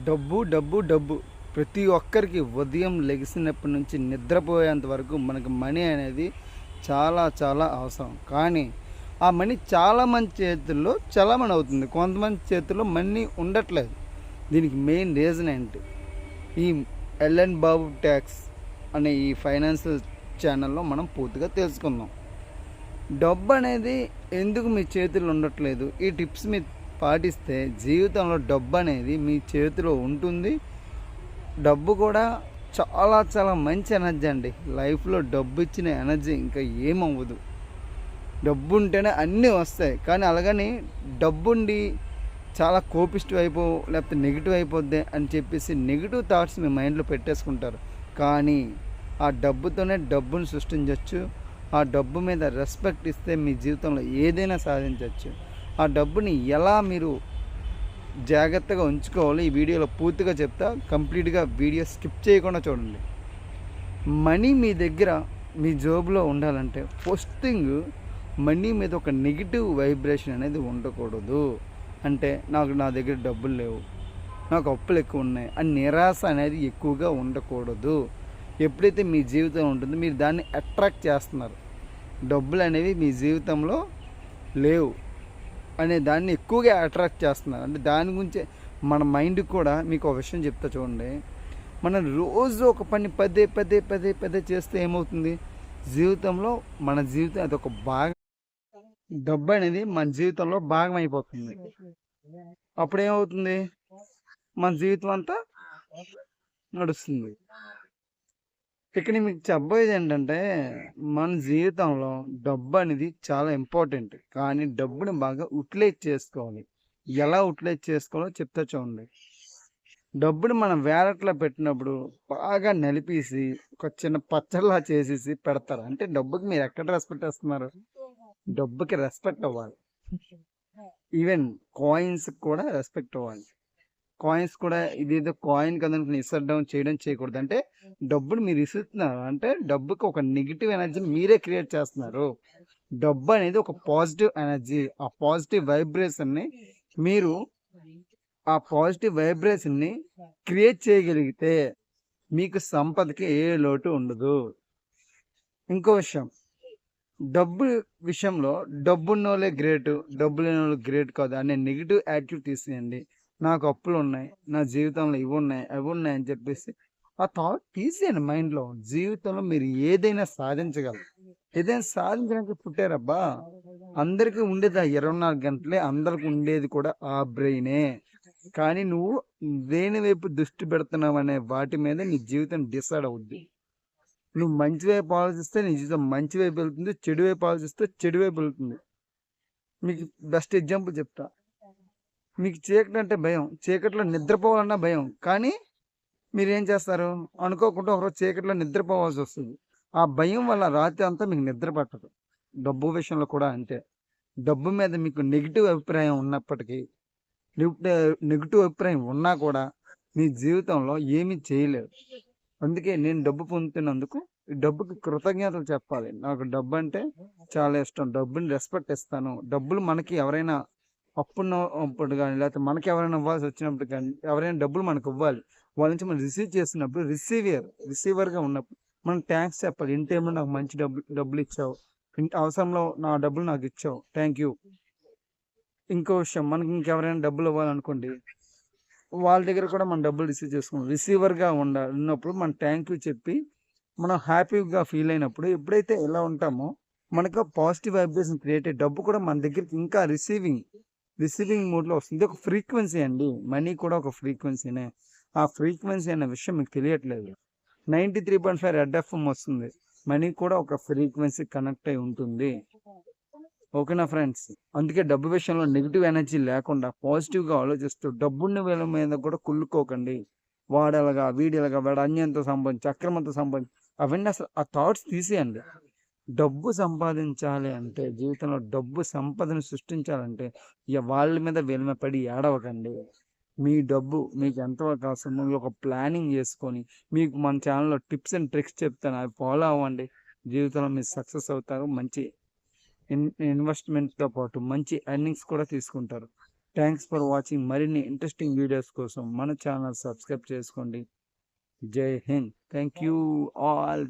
డబ్బు డబ్బు డబ్బు ప్రతి ఒక్కరికి ఉదయం లెగిసినప్పటి నుంచి నిద్రపోయేంత వరకు మనకు మనీ అనేది చాలా చాలా అవసరం. కానీ ఆ మనీ చాలామంది చేతుల్లో చలామణి అవుతుంది, కొంతమంది చేతుల్లో మనీ ఉండట్లేదు. దీనికి మెయిన్ రీజన్ ఏంటి? ఈ ఎల్ఎన్ బాబు ట్యాక్స్ అనే ఈ ఫైనాన్షియల్ ఛానల్లో మనం పూర్తిగా తెలుసుకుందాం. డబ్బు అనేది ఎందుకు మీ చేతుల్లో ఉండట్లేదు? ఈ టిప్స్ మీరు పాటిస్తే జీవితంలో డబ్బు అనేది మీ చేతిలో ఉంటుంది. డబ్బు కూడా చాలా చాలా మంచి ఎనర్జీ అండి. లైఫ్లో డబ్బు ఇచ్చిన ఎనర్జీ ఇంకా ఏమవ్వదు. డబ్బు ఉంటేనే అన్నీ వస్తాయి. కానీ అలాగని డబ్బుండి చాలా కోపిష్టి అయిపో లేకపోతే నెగిటివ్ అయిపోద్ది అని చెప్పేసి నెగిటివ్ థాట్స్ మీ మైండ్లో పెట్టేసుకుంటారు. కానీ ఆ డబ్బుతోనే డబ్బును సృష్టించవచ్చు. ఆ డబ్బు మీద రెస్పెక్ట్ ఇస్తే మీ జీవితంలో ఏదైనా సాధించవచ్చు. ఆ డబ్బుని ఎలా మీరు జాగ్రత్తగా ఉంచుకోవాలి ఈ వీడియోలో పూర్తిగా చెప్తా. కంప్లీట్గా వీడియో స్కిప్ చేయకుండా చూడండి. మనీ మీ దగ్గర మీ జోబులో ఉండాలంటే ఫస్ట్ థింగ్ మనీ మీద ఒక నెగిటివ్ వైబ్రేషన్ అనేది ఉండకూడదు. అంటే నా దగ్గర డబ్బులు లేవు, నాకు అప్పులు ఎక్కువ ఉన్నాయి అని నిరాశ అనేది ఎక్కువగా ఉండకూడదు. ఎప్పుడైతే మీ జీవితం ఉంటుందో మీరు దాన్ని అట్రాక్ట్ చేస్తున్నారు. డబ్బులు అనేవి మీ జీవితంలో లేవు అనే దాన్ని ఎక్కువగా అట్రాక్ట్ చేస్తున్నారు. అంటే దాని గురించే మన మైండ్ కూడా మీకు ఒక విషయం చెప్తా చూడండి. మనం రోజు ఒక పని పదే పదే పదే పదే చేస్తే ఏమవుతుంది? జీవితంలో మన జీవితం అదొక భాగం. డబ్బు అనేది మన జీవితంలో భాగం అయిపోతుంది. అప్పుడు ఏమవుతుంది? మన జీవితం అంతా నడుస్తుంది. ఇక్కడ మీకు చెప్పబోయేది ఏంటంటే, మన జీవితంలో డబ్బు అనేది చాలా ఇంపార్టెంట్. కానీ డబ్బుని బాగా యూటిలైజ్ చేసుకోవాలి. ఎలా యూటిలైజ్ చేసుకోవాలో చెప్తా చూడండి. డబ్బుని మనం వ్యాలెట్లో పెట్టినప్పుడు బాగా నలిపేసి ఒక చిన్న పచ్చళ్ళలా చేసేసి పెడతారు. అంటే డబ్బుకి మీరు ఎక్కడ రెస్పెక్ట్ ఇస్తున్నారు? డబ్బుకి రెస్పెక్ట్ అవ్వాలి. ఈవెన్ కాయిన్స్ కూడా రెస్పెక్ట్ అవ్వాలి. కాయిన్స్ కూడా ఇదేదో కాయిన్ కదనుకుని ఇసడ్డం చేయకూడదు. అంటే డబ్బుని మీరు ఇస్తున్నారు అంటే డబ్బుకి ఒక నెగిటివ్ ఎనర్జీని మీరే క్రియేట్ చేస్తున్నారు. డబ్బు అనేది ఒక పాజిటివ్ ఎనర్జీ. ఆ పాజిటివ్ వైబ్రేషన్ని మీరు క్రియేట్ చేయగలిగితే మీకు సంపదకి ఏ లోటు ఉండదు. ఇంకో విషయం, డబ్బు విషయంలో డబ్బున్నోళ్ళే గ్రేటు, డబ్బు లేని వాళ్ళు గ్రేట్ కాదు అనే నెగిటివ్ యాటిట్యూడ్ తీసేయండి. నాకు అప్పులు ఉన్నాయి, నా జీవితంలో ఇవి ఉన్నాయి అవి ఉన్నాయి అని చెప్పేసి ఆ థాట్ తీసేయండి మైండ్లో. జీవితంలో మీరు ఏదైనా సాధించగలరు. ఏదైనా సాధించడానికి పుట్టారబ్బా. అందరికీ ఉండేది ఆ 24 గంటలే. అందరికి ఉండేది కూడా ఆ బ్రెయినే. కానీ నువ్వు దేని వైపు దృష్టి పెడుతున్నావు అనే వాటి మీద నీ జీవితం డిసైడ్ అవుద్ది. నువ్వు మంచి వైపు ఆలోచిస్తే నీ జీవితం మంచి వైపు వెళ్తుంది, చెడు వైపు ఆలోచిస్తే చెడు వైపు వెళ్తుంది. మీకు బెస్ట్ ఎగ్జాంపుల్ చెప్తా. మీకు చీకటి అంటే భయం, చీకట్లో నిద్రపోవాలన్నా భయం. కానీ మీరేం చేస్తారు? అనుకోకుండా ఒకరోజు చీకట్లో నిద్రపోవాల్సి వస్తుంది. ఆ భయం వల్ల రాత్రి అంతా మీకు నిద్ర పట్టదు. డబ్బు విషయంలో కూడా అంతే. డబ్బు మీద మీకు నెగిటివ్ అభిప్రాయం ఉన్నప్పటికీ, నెగిటివ్ అభిప్రాయం ఉన్నా కూడా మీ జీవితంలో ఏమీ చేయలేరు. అందుకే నేను డబ్బు పొందుతున్నందుకు ఈ డబ్బుకి కృతజ్ఞతలు చెప్పాలి. నాకు డబ్బు అంటే చాలా ఇష్టం. డబ్బుని రెస్పెక్ట్ ఇస్తాను. డబ్బులు మనకి ఎవరైనా అప్పుడు కానీ లేకపోతే మనకి ఎవరైనా ఇవ్వాల్సి వచ్చినప్పుడు కానీ ఎవరైనా డబ్బులు మనకు ఇవ్వాలి. వాళ్ళ నుంచి మనం రిసీవ్ చేసినప్పుడు రిసీవర్గా ఉన్నప్పుడు మనం థ్యాంక్స్ చెప్పాలి. ఇన్ టైంలో నాకు మంచి డబ్బులు ఇచ్చావు, అవసరంలో నా డబ్బులు నాకు ఇచ్చావు, థ్యాంక్ యూ. ఇంకో విషయం, మనకి ఇంకెవరైనా డబ్బులు ఇవ్వాలనుకోండి, వాళ్ళ దగ్గర కూడా మనం డబ్బులు రిసీవ్ చేసుకున్నాం. రిసీవర్గా ఉన్నప్పుడు మనం థ్యాంక్ యూ చెప్పి మనం హ్యాపీగా ఫీల్ అయినప్పుడు ఎప్పుడైతే ఎలా ఉంటామో మనకు పాజిటివ్ వైబ్రేషన్ క్రియేట్ అయ్యి డబ్బు కూడా మన దగ్గరికి ఇంకా రిసీవింగ్ మోడ్లో వస్తుంది. ఒక ఫ్రీక్వెన్సీ అండి. మనీ కూడా ఒక ఫ్రీక్వెన్సీనే. ఆ ఫ్రీక్వెన్సీ అనే విషయం మీకు తెలియట్లేదు. 93.5 రెడ్ ఎఫ్ఎం వస్తుంది. మనీ కూడా ఒక ఫ్రీక్వెన్సీ కనెక్ట్ అయి ఉంటుంది. ఓకేనా ఫ్రెండ్స్? అందుకే డబ్బు విషయంలో నెగిటివ్ ఎనర్జీ లేకుండా పాజిటివ్గా ఆలోచిస్తూ డబ్బుని వీళ్ళ మీద కూడా కుళ్ళుకోకండి. వాడేలాగా వీడేలాగా వాడు అన్యంతో సంపాదించి అక్రమంతో సంపాదించి అవన్నీ అసలు ఆ థాట్స్ తీసేయండి. డబ్బు సంపాదించాలి అంటే, జీవితంలో డబ్బు సంపదను సృష్టించాలంటే వాళ్ళ మీద వీళ్ళ మీద పడి ఏడవకండి. మీ డబ్బు మీకు ఎంతవరకు అవసరమో మీరు ఒక ప్లానింగ్ చేసుకొని, మీకు మన ఛానల్లో టిప్స్ అండ్ ట్రిక్స్ చెప్తాను, అవి ఫాలో అవ్వండి. జీవితంలో మీరు సక్సెస్ అవుతారు. మంచి ఇన్వెస్ట్మెంట్తో పాటు మంచి ఎర్నింగ్స్ కూడా తీసుకుంటారు. Thanks for watching. మరిన్ని ఇంట్రెస్టింగ్ వీడియోస్ కోసం మన ఛానల్ సబ్స్క్రైబ్ చేసుకోండి. జై హింద్. Thank you all.